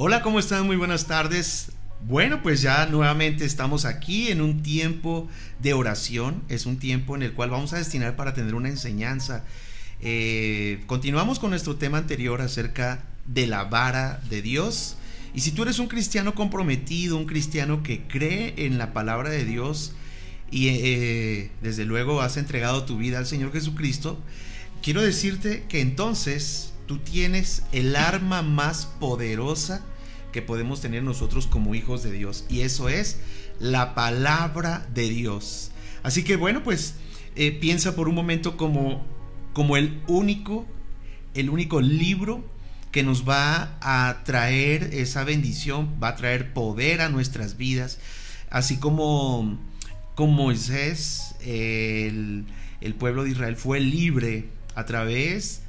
Hola, ¿cómo están? Muy buenas tardes. Bueno, pues ya nuevamente estamos aquí en un tiempo de oración. Es un tiempo en el cual vamos a destinar para tener una enseñanza. Continuamos con nuestro tema anterior acerca de la vara de Dios. Y si tú eres un cristiano comprometido, un cristiano que cree en la palabra de Dios y desde luego has entregado tu vida al Señor Jesucristo, quiero decirte que entonces tú tienes el arma más poderosa que podemos tener nosotros como hijos de Dios, y eso es la palabra de Dios. Así que bueno, pues piensa por un momento como el único libro que nos va a traer esa bendición, va a traer poder a nuestras vidas, así como con Moisés el pueblo de Israel fue libre a través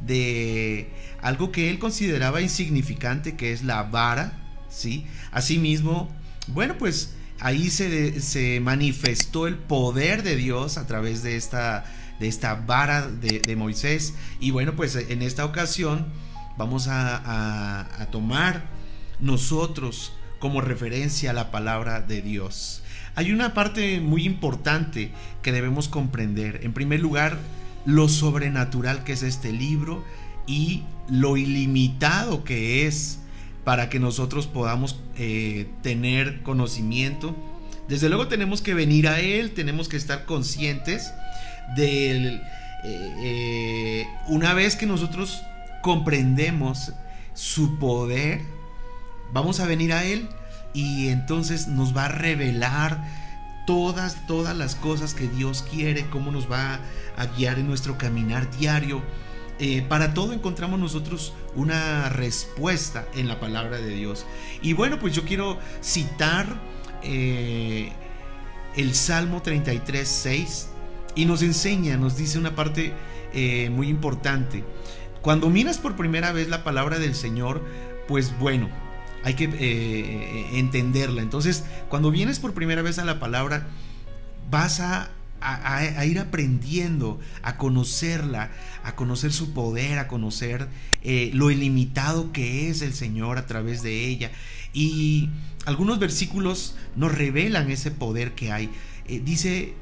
de algo que él consideraba insignificante, que es la vara, ¿sí? Asimismo, bueno, pues ahí se manifestó el poder de Dios a través de esta vara de Moisés. Y bueno, pues en esta ocasión vamos a tomar nosotros como referencia la palabra de Dios. Hay una parte muy importante que debemos comprender. En primer lugar, lo sobrenatural que es este libro y lo ilimitado que es para que nosotros podamos tener conocimiento. Desde luego tenemos que venir a él, tenemos que estar conscientes de una vez que nosotros comprendemos su poder, vamos a venir a él y entonces nos va a revelar todas las cosas que Dios quiere, cómo nos va a guiar en nuestro caminar diario. Para todo encontramos nosotros una respuesta en la palabra de Dios. Y bueno, pues yo quiero citar el Salmo 33:6 y nos enseña, nos dice una parte muy importante. Cuando miras por primera vez la palabra del Señor, pues bueno, hay que entenderla. Entonces, cuando vienes por primera vez a la palabra, vas a ir aprendiendo a conocerla, a conocer su poder, a conocer lo ilimitado que es el Señor a través de ella. Y algunos versículos nos revelan ese poder que hay. Dice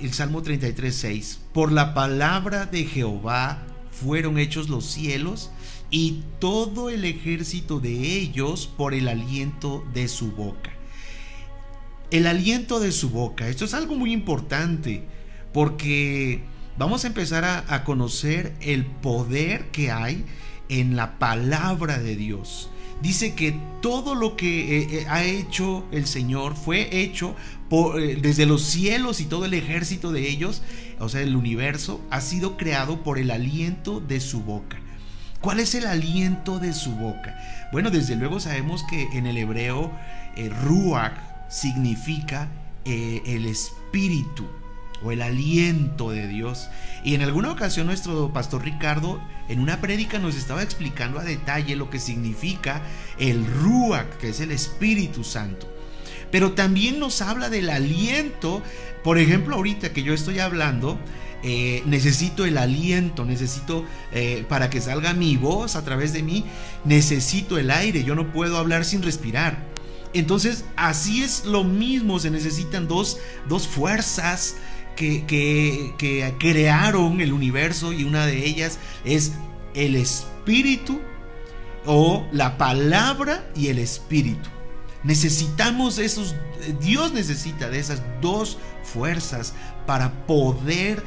el Salmo 33:6: por la palabra de Jehová fueron hechos los cielos, y todo el ejército de ellos por el aliento de su boca. El aliento de su boca, esto es algo muy importante, porque vamos a empezar a conocer el poder que hay en la palabra de Dios. Dice que todo lo que ha hecho el Señor fue hecho desde los cielos, y todo el ejército de ellos, o sea, el universo, ha sido creado por el aliento de su boca. ¿Cuál es el aliento de su boca? Bueno, desde luego sabemos que en el hebreo ruach significa el espíritu o el aliento de Dios. Y en alguna ocasión nuestro pastor Ricardo en una prédica nos estaba explicando a detalle lo que significa el ruach, que es el Espíritu Santo. Pero también nos habla del aliento. Por ejemplo, ahorita que yo estoy hablando, necesito el aliento, necesito para que salga mi voz a través de mí, necesito el aire. Yo no puedo hablar sin respirar. Entonces, así es lo mismo, se necesitan dos fuerzas que crearon el universo, y una de ellas es el espíritu, o la palabra y el espíritu. Necesitamos Dios necesita de esas dos fuerzas para poder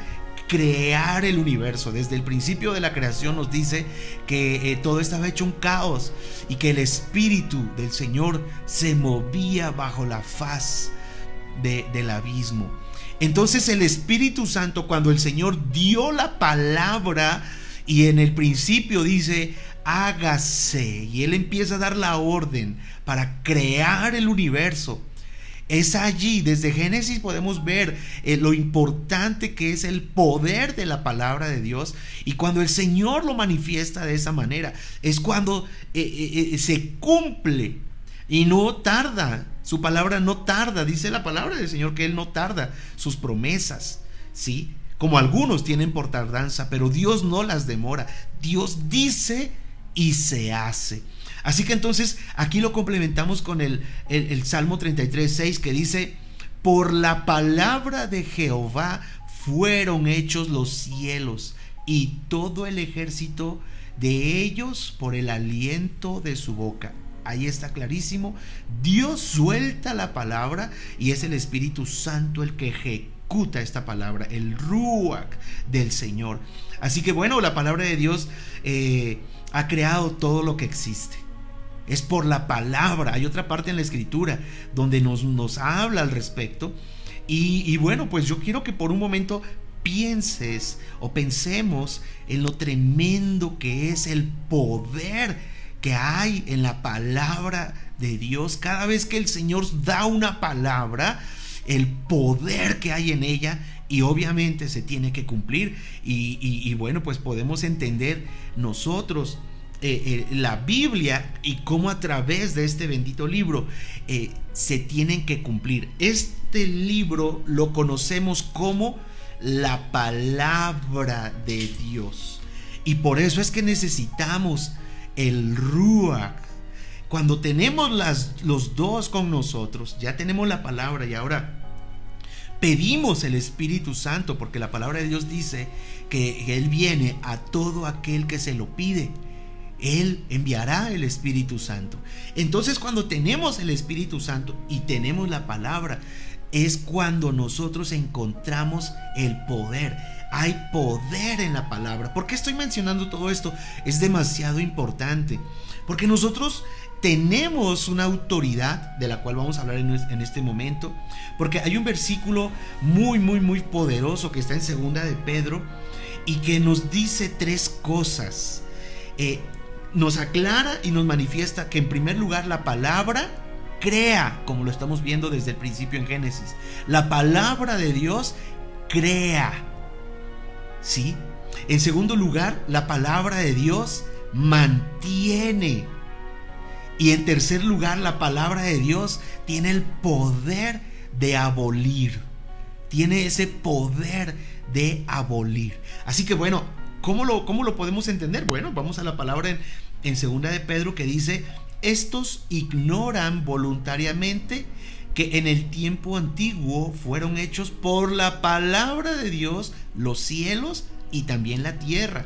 crear el universo. Desde el principio de la creación nos dice que todo estaba hecho un caos, y que el espíritu del Señor se movía bajo la faz del abismo. Entonces el Espíritu Santo, cuando el Señor dio la palabra, y en el principio dice hágase, y Él empieza a dar la orden para crear el universo, es allí, desde Génesis podemos ver lo importante que es el poder de la palabra de Dios. Y cuando el Señor lo manifiesta de esa manera, es cuando se cumple, y no tarda. Su palabra no tarda. Dice la palabra del Señor que Él no tarda sus promesas, ¿sí? Como algunos tienen por tardanza, pero Dios no las demora. Dios dice y se hace. Así que entonces aquí lo complementamos con el Salmo 33:6, que dice: por la palabra de Jehová fueron hechos los cielos, y todo el ejército de ellos por el aliento de su boca. Ahí está clarísimo. Dios suelta la palabra y es el Espíritu Santo el que ejecuta esta palabra, el Ruach del Señor. Así que bueno, la palabra de Dios ha creado todo lo que existe. Es por la palabra. Hay otra parte en la Escritura donde nos habla al respecto. Y bueno, pues yo quiero que por un momento pienses o pensemos en lo tremendo que es el poder que hay en la palabra de Dios. Cada vez que el Señor da una palabra, el poder que hay en ella, y obviamente se tiene que cumplir. Y bueno, pues podemos entender nosotros la Biblia y cómo a través de este bendito libro se tienen que cumplir. Este libro lo conocemos como la palabra de Dios, y por eso es que necesitamos el Ruach. Cuando tenemos los dos con nosotros, ya tenemos la palabra, y ahora pedimos el Espíritu Santo, porque la palabra de Dios dice que Él viene a todo aquel que se lo pide. Él enviará el Espíritu Santo. Entonces, cuando tenemos el Espíritu Santo y tenemos la palabra, es cuando nosotros encontramos el poder. Hay poder en la palabra. ¿Por qué estoy mencionando todo esto? Es demasiado importante, porque nosotros tenemos una autoridad de la cual vamos a hablar en este momento, porque hay un versículo muy poderoso que está en segunda de Pedro y que nos dice tres cosas. Nos aclara y nos manifiesta que, en primer lugar, la palabra crea, como lo estamos viendo desde el principio en Génesis. La palabra de Dios crea, ¿sí? En segundo lugar, la palabra de Dios mantiene. Y en tercer lugar, la palabra de Dios tiene el poder de abolir. Tiene ese poder de abolir. Así que bueno, ¿cómo lo podemos entender? Bueno, vamos a la palabra en segunda de Pedro, que dice: estos ignoran voluntariamente que en el tiempo antiguo fueron hechos por la palabra de Dios los cielos y también la tierra,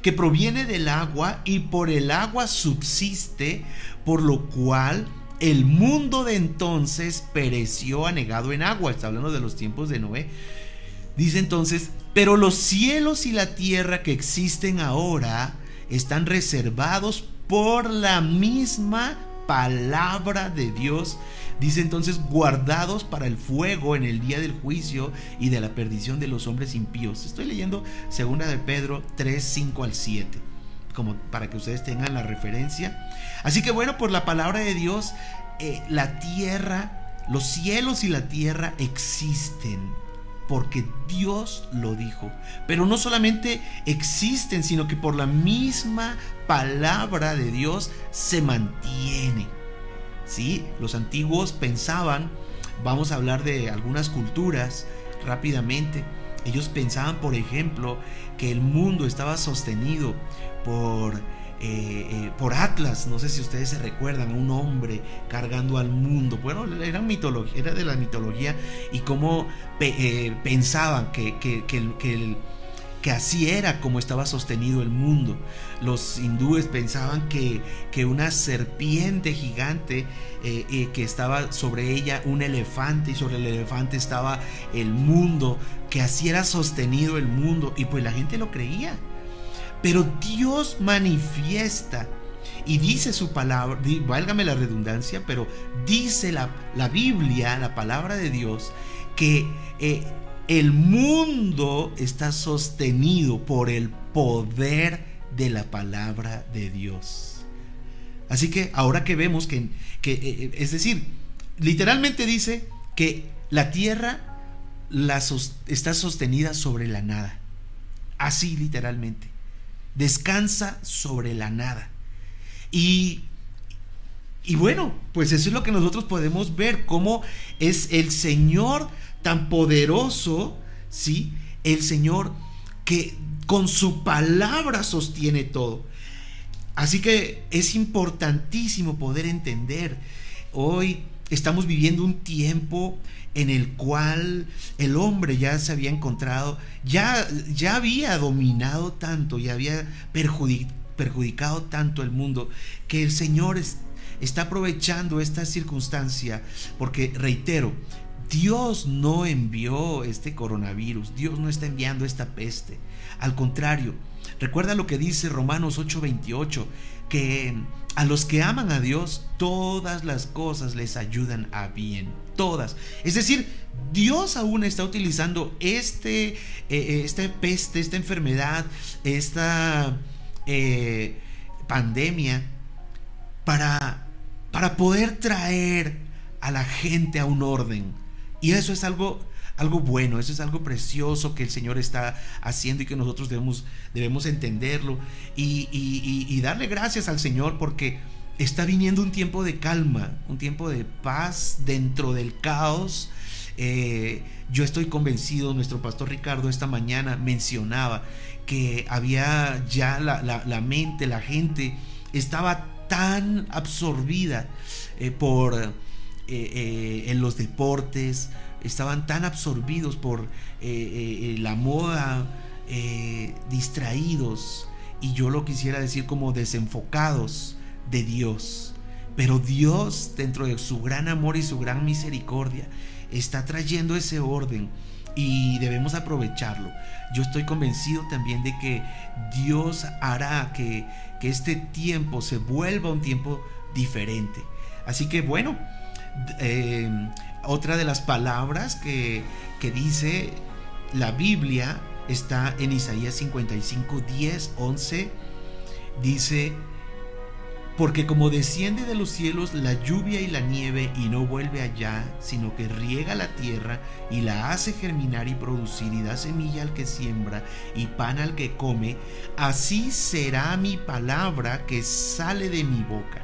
que proviene del agua y por el agua subsiste, por lo cual el mundo de entonces pereció anegado en agua. Está hablando de los tiempos de Noé. Dice entonces: pero los cielos y la tierra que existen ahora están reservados por la misma palabra de Dios. Dice entonces: guardados para el fuego en el día del juicio y de la perdición de los hombres impíos. Estoy leyendo segunda de Pedro 3:5-7, como para que ustedes tengan la referencia. Así que bueno, por la palabra de Dios, la tierra, los cielos y la tierra existen, porque Dios lo dijo. Pero no solamente existen, sino que por la misma palabra de Dios se mantiene. ¿Sí? Los antiguos pensaban, vamos a hablar de algunas culturas rápidamente. Ellos pensaban, por ejemplo, que el mundo estaba sostenido por Atlas. No sé si ustedes se recuerdan a un hombre cargando al mundo. Bueno, era mitología, era de la mitología, y cómo pensaban que así era como estaba sostenido el mundo. Los hindúes pensaban que una serpiente gigante, que estaba sobre ella un elefante, y sobre el elefante estaba el mundo, que así era sostenido el mundo, y pues la gente lo creía. Pero Dios manifiesta y dice su palabra, válgame la redundancia, pero dice la Biblia, la palabra de Dios, que el mundo está sostenido por el poder de la palabra de Dios. Así que ahora que vemos que es decir, literalmente dice que la tierra está sostenida sobre la nada. Así literalmente. Descansa sobre la nada. Y bueno, pues eso es lo que nosotros podemos ver, cómo es el Señor tan poderoso, ¿sí? El Señor que con su palabra sostiene todo. Así que es importantísimo poder entender. Hoy estamos viviendo un tiempo en el cual el hombre ya se había encontrado, ya había dominado tanto, ya había perjudicado tanto el mundo, que el Señor está aprovechando esta circunstancia, porque reitero, Dios no envió este coronavirus, Dios no está enviando esta peste. Al contrario, recuerda lo que dice Romanos 8:28, que a los que aman a Dios, todas las cosas les ayudan a bien. Todas. Es decir, Dios aún está utilizando esta peste, esta enfermedad, esta pandemia para poder traer a la gente a un orden. Y eso es algo bueno, eso es algo precioso que el Señor está haciendo y que nosotros debemos entenderlo y darle gracias al Señor, porque está viniendo un tiempo de calma, un tiempo de paz dentro del caos. Yo estoy convencido, nuestro pastor Ricardo esta mañana mencionaba que había ya la mente, la gente estaba tan absorbida en los deportes, estaban tan absorbidos por la moda, distraídos, y yo lo quisiera decir como desenfocados de Dios. Pero Dios, dentro de su gran amor y su gran misericordia, está trayendo ese orden y debemos aprovecharlo. Yo estoy convencido también de que Dios hará que este tiempo se vuelva un tiempo diferente. Así que bueno, otra de las palabras que dice la Biblia está en Isaías 55, 10, 11. Dice: porque como desciende de los cielos la lluvia y la nieve y no vuelve allá, sino que riega la tierra y la hace germinar y producir y da semilla al que siembra y pan al que come, así será mi palabra que sale de mi boca.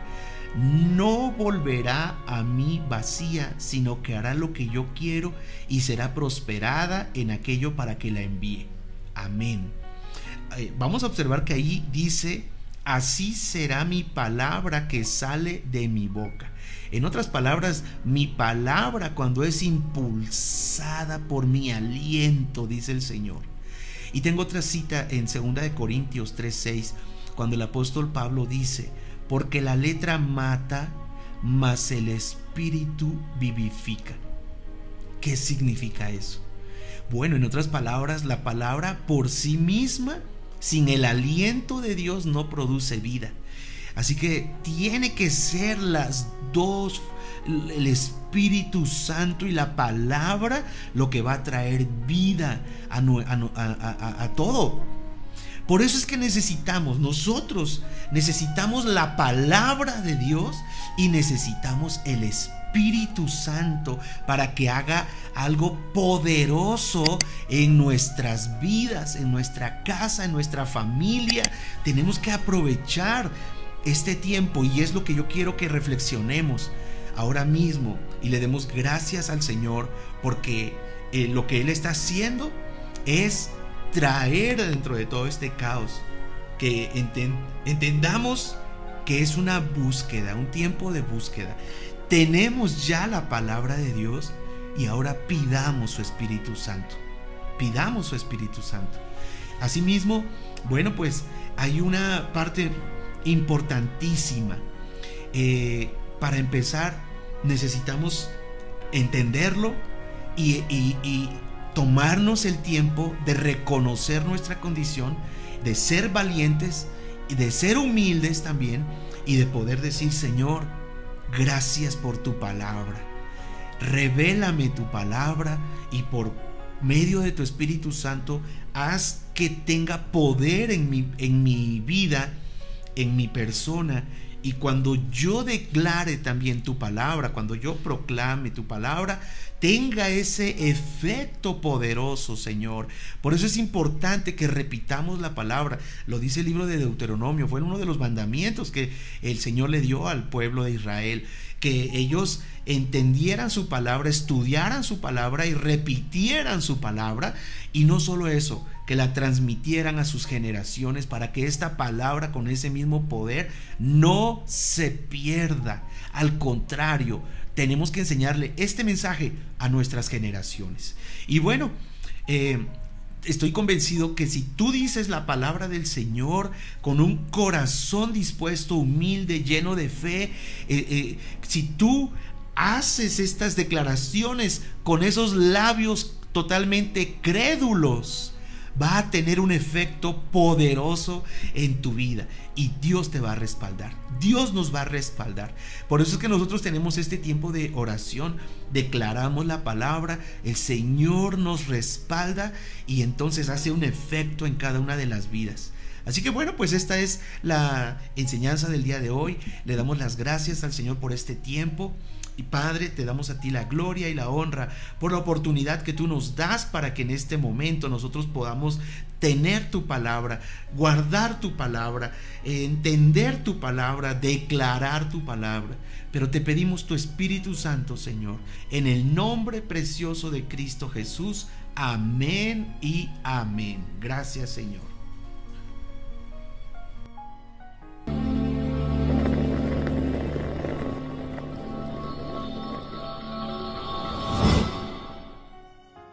No volverá a mí vacía, sino que hará lo que yo quiero y será prosperada en aquello para que la envíe. Amén. Vamos a observar que ahí dice: así será mi palabra que sale de mi boca. En otras palabras, mi palabra, cuando es impulsada por mi aliento, dice el Señor. Y tengo otra cita en 2 Corintios 3:6, cuando el apóstol Pablo dice: porque la letra mata, mas el espíritu vivifica. ¿Qué significa eso? Bueno, en otras palabras, la palabra por sí misma, sin el aliento de Dios, no produce vida. Así que tiene que ser las dos, el Espíritu Santo y la palabra, lo que va a traer vida a todo. Por eso es que nosotros necesitamos la palabra de Dios y necesitamos el Espíritu Santo para que haga algo poderoso en nuestras vidas, en nuestra casa, en nuestra familia. Tenemos que aprovechar este tiempo, y es lo que yo quiero que reflexionemos ahora mismo y le demos gracias al Señor, porque lo que Él está haciendo es traer dentro de todo este caos, que entendamos que es una búsqueda, un tiempo de búsqueda. Tenemos ya la palabra de Dios y ahora pidamos su Espíritu Santo. Pidamos su Espíritu Santo. Asimismo, bueno, pues hay una parte importantísima. Para empezar, necesitamos entenderlo y tomarnos el tiempo de reconocer nuestra condición, de ser valientes y de ser humildes también, y de poder decir: Señor, gracias por tu palabra. Revélame tu palabra y por medio de tu Espíritu Santo haz que tenga poder en mi vida, en mi persona. Y cuando yo declare también tu palabra, cuando yo proclame tu palabra, tenga ese efecto poderoso, Señor. Por eso es importante que repitamos la palabra. Lo dice el libro de Deuteronomio, fue uno de los mandamientos que el Señor le dio al pueblo de Israel. que ellos entendieran su palabra, estudiaran su palabra y repitieran su palabra, y no solo eso, que la transmitieran a sus generaciones para que esta palabra con ese mismo poder no se pierda. Al contrario, tenemos que enseñarle este mensaje a nuestras generaciones. Y bueno, estoy convencido que si tú dices la palabra del Señor con un corazón dispuesto, humilde, lleno de fe, si tú haces estas declaraciones con esos labios totalmente crédulos, va a tener un efecto poderoso en tu vida y Dios te va a respaldar. Dios nos va a respaldar. Por eso es que nosotros tenemos este tiempo de oración, declaramos la palabra, el Señor nos respalda y entonces hace un efecto en cada una de las vidas. Así que bueno, pues esta es la enseñanza del día de hoy. Le damos las gracias al Señor por este tiempo. Y Padre, te damos a ti la gloria y la honra por la oportunidad que tú nos das para que en este momento nosotros podamos tener tu palabra, guardar tu palabra, entender tu palabra, declarar tu palabra. Pero te pedimos tu Espíritu Santo, Señor, en el nombre precioso de Cristo Jesús. Amén y amén. Gracias, Señor.